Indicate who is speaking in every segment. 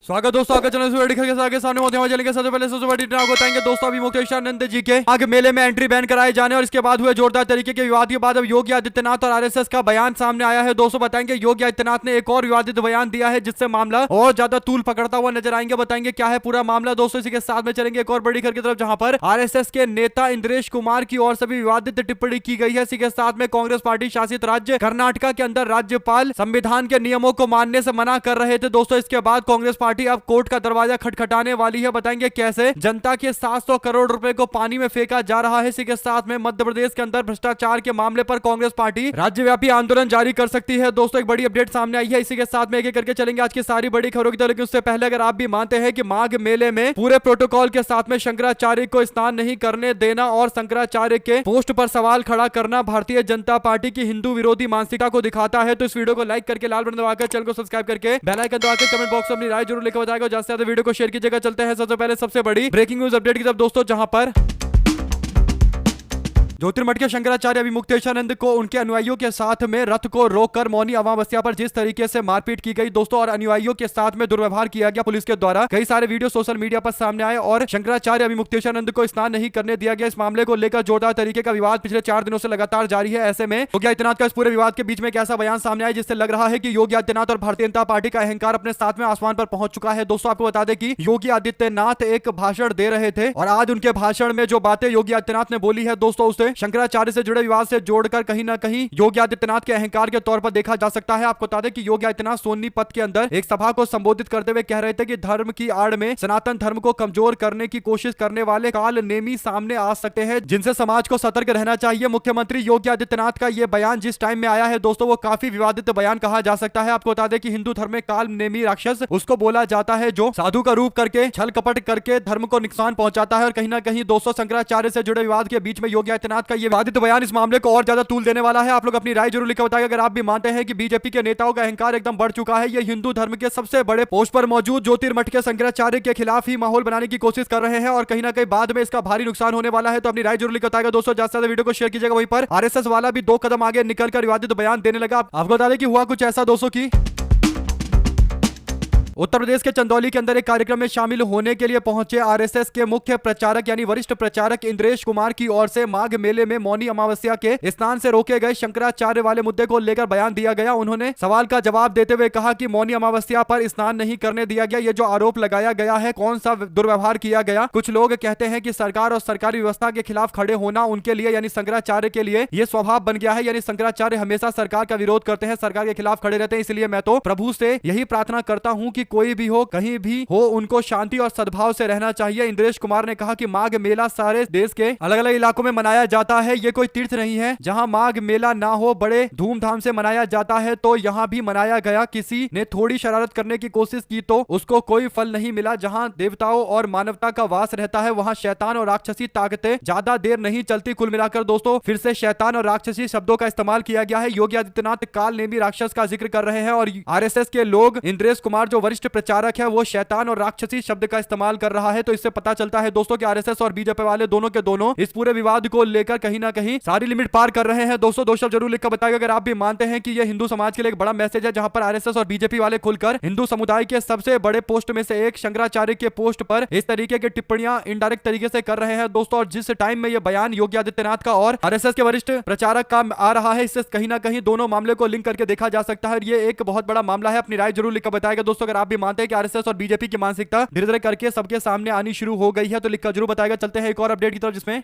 Speaker 1: स्वागत दोस्तों, आगे चैनल से आगे सामने होते हैं चलेंगे। सबसे पहले सबसे बड़ी आपको बताएंगे दोस्तों, अभी मुक्तेशानंद जी के आगे मेले में एंट्री बैन कराए जाने और इसके बाद हुए जोरदार तरीके के विवाद के बाद अब योगी आदित्यनाथ और आरएसएस का बयान सामने आया है। दोस्तों बताएंगे योगी आदित्यनाथ ने एक और विवादित बयान दिया है जिससे मामला और ज्यादा तूल पकड़ता हुआ नजर आएंगे। बताएंगे क्या है पूरा मामला दोस्तों, इसी के साथ में चलेंगे एक और बड़ी खबर की तरफ जहां पर आरएसएस के नेता इंद्रेश कुमार की ओर से भी विवादित टिप्पणी की गई है। इसी के साथ में कांग्रेस पार्टी शासित राज्य कर्नाटक के अंदर राज्यपाल संविधान के नियमों को मानने से मना कर रहे थे। दोस्तों इसके बाद कांग्रेस पार्टी अब कोर्ट का दरवाजा खटखटाने वाली है। बताएंगे कैसे जनता के 700 करोड़ रुपए को पानी में फेंका जा रहा है। इसी के साथ में मध्य प्रदेश के अंदर भ्रष्टाचार के मामले पर कांग्रेस पार्टी राज्यव्यापी आंदोलन जारी कर सकती है। दोस्तों एक बड़ी अपडेट सामने आई है। इसी के साथ में एक एक करके चलेंगे आज की सारी बड़ी खबरों की तरफ। लेकिन उससे पहले अगर आप भी मानते हैं कि माघ मेले में पूरे प्रोटोकॉल के साथ में शंकराचार्य को स्नान नहीं करने देना और शंकराचार्य के पोस्ट पर सवाल खड़ा करना भारतीय जनता पार्टी की हिंदू विरोधी मानसिकता को दिखाता है, तो इस वीडियो को लाइक करके लाल बटन दबाकर चैनल को सब्सक्राइब करके बेल आइकन दबाकर कमेंट बॉक्स में अपनी राय जरूर लिखकर बताएगा। ज्यादा से ज्यादा वीडियो को शेयर कीजिएगा। चलते हैं सबसे पहले सबसे बड़ी ब्रेकिंग न्यूज अपडेट की तरफ दोस्तों, जहां पर ज्योतिर्मठ के शंकराचार्य अभी मुक्तेशानंद को उनके अनुयायियों के साथ में रथ को रोककर मौनी अमावस्या पर जिस तरीके से मारपीट की गई दोस्तों और अनुयायियों के साथ में दुर्व्यवहार किया गया पुलिस के द्वारा, कई सारे वीडियो सोशल मीडिया पर सामने आए और शंकराचार्य अभी मुक्तेशानंद को स्नान नहीं करने दिया गया। इस मामले को लेकर जोरदार तरीके का विवाद पिछले 4 दिनों से लगातार जारी है। ऐसे में योगी आदित्यनाथ का इस पूरे विवाद के बीच में एक ऐसा बयान सामने आया जिससे लग रहा है कि योगी आदित्यनाथ और भारतीय जनता पार्टी का अहंकार अपने साथ में आसमान पर पहुंच चुका है। दोस्तों आपको बता दें कि योगी आदित्यनाथ एक भाषण दे रहे थे और आज उनके भाषण में जो बातें योगी आदित्यनाथ ने बोली है दोस्तों, उसे शंकराचार्य से जुड़े विवाद से जोड़कर कहीं ना कहीं योगी आदित्यनाथ के अहंकार के तौर पर देखा जा सकता है। आपको बता दें कि योगी आदित्यनाथ सोनीपत के अंदर एक सभा को संबोधित करते हुए कह रहे थे कि धर्म की आड़ में सनातन धर्म को कमजोर करने की कोशिश करने वाले काल नेमी सामने आ सकते हैं जिनसे समाज को सतर्क रहना चाहिए। मुख्यमंत्री योगी आदित्यनाथ का यह बयान जिस टाइम में आया है दोस्तों, वो काफी विवादित बयान कहा जा सकता है। आपको बता दें कि हिंदू धर्म में काल नेमी राक्षस उसको बोला जाता है जो साधु का रूप करके छल कपट करके धर्म को नुकसान पहुंचाता है। और कहीं ना कहीं दोस्तों शंकराचार्य से जुड़े विवाद के बीच में योगी आदित्यनाथ का यह विवादित बयान इस मामले को और ज्यादा तूल देने वाला है। आप लोग अपनी राय जरूर लिखकर बताइए अगर आप भी मानते हैं कि बीजेपी के नेताओं का अहंकार एकदम बढ़ चुका है, ये हिंदू धर्म के सबसे बड़े पोस्ट पर मौजूद ज्योतिर्मठ के शंकराचार्य के खिलाफ ही माहौल बनाने की कोशिश कर रहे हैं और कहीं ना कहीं बाद में इसका भारी नुकसान होने वाला है। तो अपनी राय जरूर लिखकर बताइएगा दोस्तों, ज्यादा से ज्यादा वीडियो को शेयर कीजिएगा। वहीं पर आरएसएस वाला भी 2 कदम आगे निकलकर विवादित बयान देने लगा। आपको बता दें कि हुआ कुछ ऐसा दोस्तों की उत्तर प्रदेश के चंदौली के अंदर एक कार्यक्रम में शामिल होने के लिए पहुंचे आरएसएस के मुख्य प्रचारक यानी वरिष्ठ प्रचारक इंद्रेश कुमार की ओर से माघ मेले में मौनी अमावस्या के स्नान से रोके गए शंकराचार्य वाले मुद्दे को लेकर बयान दिया गया। उन्होंने सवाल का जवाब देते हुए कहा कि मौनी अमावस्या पर स्नान नहीं करने दिया गया। ये जो आरोप लगाया गया है, कौन सा दुर्व्यवहार किया गया। कुछ लोग कहते हैं कि सरकार और सरकारी व्यवस्था के खिलाफ खड़े होना उनके लिए यानी शंकराचार्य के लिए यह स्वभाव बन गया है, यानी शंकराचार्य हमेशा सरकार का विरोध करते हैं, सरकार के खिलाफ खड़े रहते हैं। इसलिए मैं तो प्रभु से यही प्रार्थना करता हूं कि कोई भी हो कहीं भी हो उनको शांति और सद्भाव से रहना चाहिए। इंद्रेश कुमार ने कहा कि माघ मेला सारे देश के अलग अलग इलाकों में मनाया जाता है, ये कोई तीर्थ नहीं है जहां माघ मेला ना हो, बड़े धूमधाम से मनाया जाता है तो यहां भी मनाया गया। किसी ने थोड़ी शरारत करने की कोशिश की तो उसको कोई फल नहीं मिला। जहां देवताओं और मानवता का वास रहता है वहां शैतान और राक्षसी ताकतें ज्यादा देर नहीं चलती। कुल मिलाकर दोस्तों फिर से शैतान और राक्षसी शब्दों का इस्तेमाल किया गया है। योगी आदित्यनाथ काल नेमी राक्षस का जिक्र कर रहे हैं और आरएसएस के लोग इंद्रेश कुमार जो वरिष्ठ प्रचारक है वो शैतान और राक्षसी शब्द का इस्तेमाल कर रहा है। तो इससे पता चलता है दोस्तों कि आरएसएस और बीजेपी वाले दोनों के दोनों इस पूरे विवाद को लेकर कहीं ना कहीं सारी लिमिट पार कर रहे हैं। दोस्तों 2 शब्द जरूर लिखकर बताइएगा अगर आप भी मानते हैं कि यह हिंदू समाज के लिए एक बड़ा मैसेज है, जहां पर आरएसएस और बीजेपी वाले खुलकर हिंदू समुदाय के सबसे बड़े पोस्ट में से एक शंकराचार्य के पोस्ट पर इस तरीके की टिप्पणियां इनडायरेक्ट तरीके से कर रहे हैं दोस्तों। और जिस टाइम में यह बयान योगी आदित्यनाथ का और आरएसएस के वरिष्ठ प्रचारक का आ रहा है, इससे कहीं ना कहीं दोनों मामले को लिंक करके देखा जा सकता है। ये एक बहुत बड़ा मामला है। अपनी राय जरूर लिखकर बताएगा दोस्तों अगर आप भी मानते हैं कि आरएसएस और बीजेपी की मानसिकता धीरे धीरे करके सबके सामने आनी शुरू हो गई है, तो लिखकर जरूर बताएगा। चलते हैं एक और अपडेट की तरफ जिसमें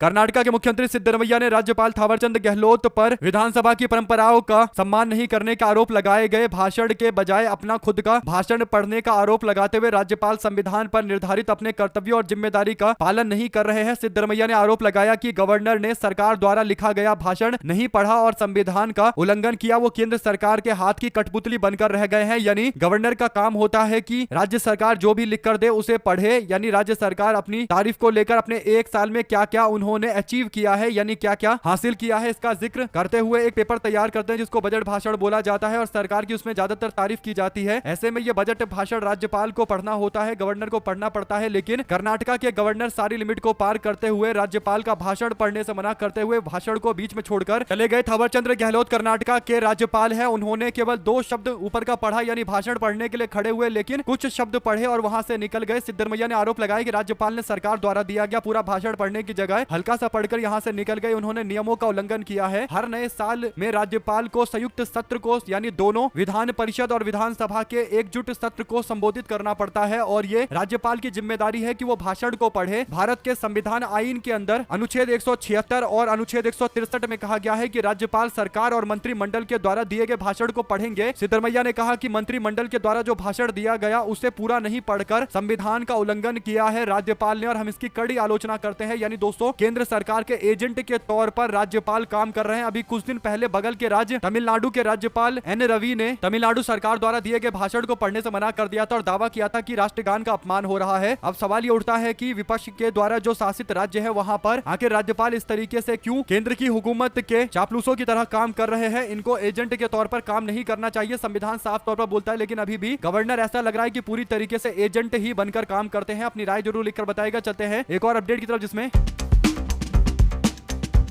Speaker 1: कर्नाटक के मुख्यमंत्री सिद्धरमैया ने राज्यपाल थावरचंद गहलोत पर विधानसभा की परंपराओं का सम्मान नहीं करने का आरोप लगाए गए भाषण के बजाय अपना खुद का भाषण पढ़ने का आरोप लगाते हुए राज्यपाल संविधान पर निर्धारित अपने कर्तव्यों और जिम्मेदारी का पालन नहीं कर रहे हैं। सिद्धरमैया ने आरोप लगाया कि गवर्नर ने सरकार द्वारा लिखा गया भाषण नहीं पढ़ा और संविधान का उल्लंघन किया। वो केंद्र सरकार के हाथ की कठपुतली बनकर रह गए हैं, यानी गवर्नर का काम होता है कि राज्य सरकार जो भी लिख कर दे उसे पढ़े, यानी राज्य सरकार अपनी तारीफ को लेकर अपने 1 साल में क्या क्या उन्होंने अचीव किया है, यानी क्या क्या हासिल किया है, इसका जिक्र करते हुए एक पेपर तैयार करते हैं जिसको बजट भाषण बोला जाता है और सरकार की उसमें ज्यादातर तारीफ की जाती है। ऐसे में ये बजट भाषण राज्यपाल को पढ़ना होता है, गवर्नर को पढ़ना पड़ता है, लेकिन कर्नाटका के गवर्नर सारी लिमिट को पार करते हुए राज्यपाल का भाषण पढ़ने से मना करते हुए भाषण को बीच में छोड़कर चले गए। थावरचंद्र गहलोत कर्नाटका के राज्यपाल है, उन्होंने केवल 2 शब्द ऊपर का पढ़ा, यानी भाषण पढ़ने के लिए खड़े हुए, लेकिन कुछ शब्द पढ़े और वहां से निकल गए। सिद्धरमैया ने आरोप लगाया कि राज्यपाल ने सरकार द्वारा दिया गया पूरा भाषण पढ़ने की जगह हल्का सा पढ़कर यहां से निकल गए। उन्होंने नियमों का उल्लंघन किया है। हर नए साल में राज्यपाल को संयुक्त सत्र को, यानी दोनों विधान परिषद और विधानसभा के एकजुट सत्र को संबोधित करना पड़ता है और ये राज्यपाल की जिम्मेदारी है कि वो भाषण को पढ़े। भारत के संविधान आईन के अंदर अनुच्छेद 176 और अनुच्छेद 163 में कहा गया है कि राज्यपाल सरकार और मंत्रिमंडल के द्वारा दिए गए भाषण को पढ़ेंगे। सिद्धरमैया ने कहा कि मंत्रिमंडल के द्वारा जो भाषण दिया गया उसे पूरा नहीं पढ़कर संविधान का उल्लंघन किया है राज्यपाल ने और हम इसकी कड़ी आलोचना करते हैं। यानी दोस्तों, केंद्र सरकार के एजेंट के तौर पर राज्यपाल काम कर रहे हैं। अभी कुछ दिन पहले बगल के राज्य तमिलनाडु के राज्यपाल एन रवि ने तमिलनाडु सरकार द्वारा दिए गए भाषण को पढ़ने से मना कर दिया था और दावा किया था कि राष्ट्रगान का अपमान हो रहा है। अब सवाल ये उठता है कि विपक्ष के द्वारा जो शासित राज्य है वहां पर आखिर राज्यपाल इस तरीके से क्यों केंद्र की हुकूमत के चापलूसों की तरह काम कर रहे हैं। इनको एजेंट के तौर पर काम नहीं करना चाहिए, संविधान साफ तौर पर बोलता है, लेकिन अभी भी गवर्नर ऐसा लग रहा है कि पूरी तरीके से एजेंट ही बनकर काम करते हैं। अपनी राय जरूर लिखकर बताएगा। चलते हैं एक और अपडेट की तरफ, जिसमें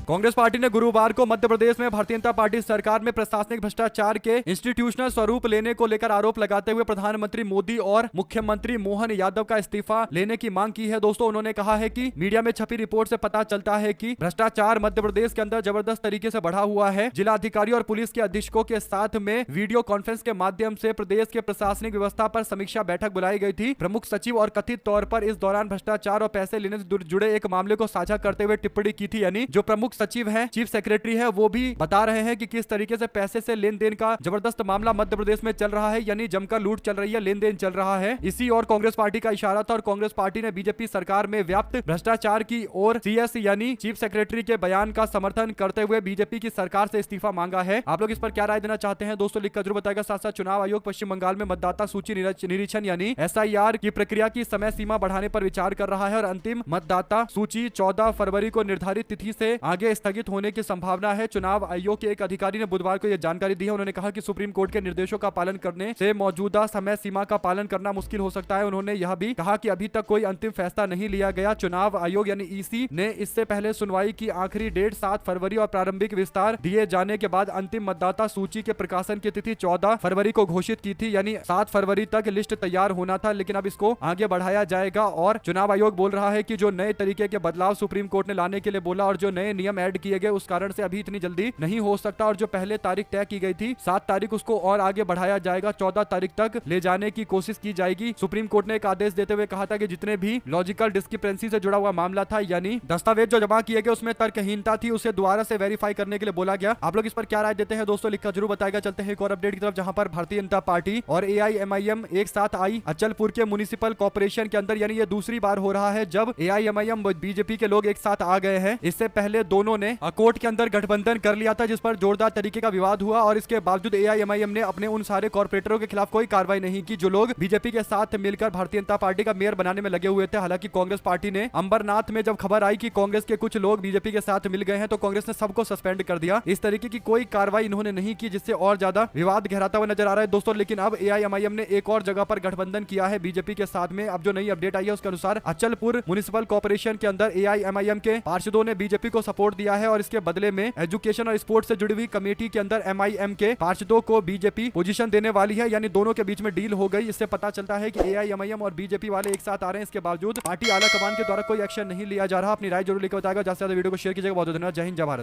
Speaker 1: कांग्रेस पार्टी ने गुरुवार को मध्य प्रदेश में भारतीय जनता पार्टी सरकार में प्रशासनिक भ्रष्टाचार के इंस्टीट्यूशनल स्वरूप लेने को लेकर आरोप लगाते हुए प्रधानमंत्री मोदी और मुख्यमंत्री मोहन यादव का इस्तीफा लेने की मांग की है। दोस्तों, उन्होंने कहा है कि मीडिया में छपी रिपोर्ट से पता चलता है कि भ्रष्टाचार मध्य प्रदेश के अंदर जबरदस्त तरीके से बढ़ा हुआ है। जिला अधिकारी और पुलिस के अधीक्षकों के साथ में वीडियो कॉन्फ्रेंस के माध्यम से प्रदेश के प्रशासनिक व्यवस्था पर समीक्षा बैठक बुलाई गई थी। प्रमुख सचिव और कथित तौर पर इस दौरान भ्रष्टाचार और पैसे लेने से जुड़े एक मामले को साझा करते हुए टिप्पणी की थी। यानी जो प्रमुख सचिव है, चीफ सेक्रेटरी है, वो भी बता रहे हैं कि किस तरीके से पैसे से लेन देन का जबरदस्त मामला मध्य प्रदेश में चल रहा है, यानी जमकर लूट चल रही है, लेन देन चल रहा है। इसी और कांग्रेस पार्टी का इशारा था और कांग्रेस पार्टी ने बीजेपी सरकार में व्याप्त भ्रष्टाचार की और सीएस यानी चीफ सेक्रेटरी के बयान का समर्थन करते हुए बीजेपी की सरकार से इस्तीफा मांगा है। आप लोग इस पर क्या राय देना चाहते हैं दोस्तों, लिखकर जरूर बताएगा। साथ साथ चुनाव आयोग पश्चिम बंगाल में मतदाता सूची निरीक्षण यानी SIR की प्रक्रिया की समय सीमा बढ़ाने पर विचार कर रहा है और अंतिम मतदाता सूची 14 फरवरी को निर्धारित तिथि से आगे स्थगित होने की संभावना है। चुनाव आयोग के एक अधिकारी ने बुधवार को यह जानकारी दी है। उन्होंने कहा कि सुप्रीम कोर्ट के निर्देशों का पालन करने से मौजूदा समय सीमा का पालन करना मुश्किल हो सकता है। उन्होंने यह भी कहा कि अभी तक कोई अंतिम फैसला नहीं लिया गया। चुनाव आयोग यानी EC ने इससे पहले सुनवाई की आखिरी डेट 7 फरवरी और प्रारंभिक विस्तार दिए जाने के बाद अंतिम मतदाता सूची के प्रकाशन की तिथि 14 फरवरी को घोषित की थी, यानी 7 फरवरी तक लिस्ट तैयार होना था, लेकिन अब इसको आगे बढ़ाया जाएगा। और चुनाव आयोग बोल रहा है कि जो नए तरीके के बदलाव सुप्रीम कोर्ट ने लाने के लिए बोला और जो नए नियम ऐड किए गए, उस कारण से अभी इतनी जल्दी नहीं हो सकता और जो पहले तारीख तय की गई थी 7 तारीख, उसको और आगे बढ़ाया जाएगा, 14 तारीख तक ले जाने की कोशिश की जाएगी। सुप्रीम कोर्ट ने एक आदेश देते हुए कहा था कि जितने भी लॉजिकल डिस्क्रिपेंसी से जुड़ा हुआ मामला था, यानी दस्तावेज जो जमा किए गए उसमें तर्कहीनता थी, उसे दोबारा से वेरीफाई करने के लिए बोला गया। आप लोग इस पर क्या राय देते हैं दोस्तों, लिखकर जरूर बताएगा। चलते हैं एक और अपडेट की तरफ, जहां पर भारतीय जनता पार्टी और AIMIM एक साथ आई अचलपुर के म्युनिसिपल कॉर्पोरेशन के अंदर, यानी ये दूसरी बार हो रहा है जब AIMIM बीजेपी के लोग एक साथ आ गए हैं। इससे पहले दोनों ने कोर्ट के अंदर गठबंधन कर लिया था, जिस पर जोरदार तरीके का विवाद हुआ और इसके बावजूद AIMIM ने अपने उन सारे कॉर्पोरेटरों के खिलाफ कोई कार्रवाई नहीं की जो लोग बीजेपी के साथ मिलकर भारतीय जनता पार्टी का मेयर बनाने में लगे हुए थे। हालांकि कांग्रेस पार्टी ने अंबरनाथ में जब खबर आई कि कांग्रेस के कुछ लोग बीजेपी के साथ मिल गए हैं, तो कांग्रेस ने सबको सस्पेंड कर दिया। इस तरीके की कोई कार्रवाई इन्होंने नहीं की, जिससे और ज्यादा विवाद गहराता हुआ नजर आ रहा है दोस्तों। लेकिन अब AIMIM ने एक और जगह पर गठबंधन किया है बीजेपी के साथ में। अब जो नई अपडेट आई है उसके अनुसार अचलपुर म्युनिसिपल कॉर्पोरेशन के अंदर AIMIM के पार्षदों ने बीजेपी को सपोर्ट दिया है और इसके बदले में एजुकेशन और स्पोर्ट्स से जुड़ी हुई कमेटी के अंदर MIM के पार्षदों को बीजेपी पोजीशन देने वाली है, यानी दोनों के बीच में डील हो गई। इससे पता चलता है कि AIMIM और बीजेपी वाले एक साथ आ रहे हैं। इसके बावजूद पार्टी आला कमान के द्वारा कोई एक्शन नहीं लिया जा रहा। अपनी राय जरूर लिखकर बताएगा। ज्यादा से ज्यादा वीडियो को शेयर कीजिएगा। बहुत धन्यवाद। जय हिंद, जय भारत।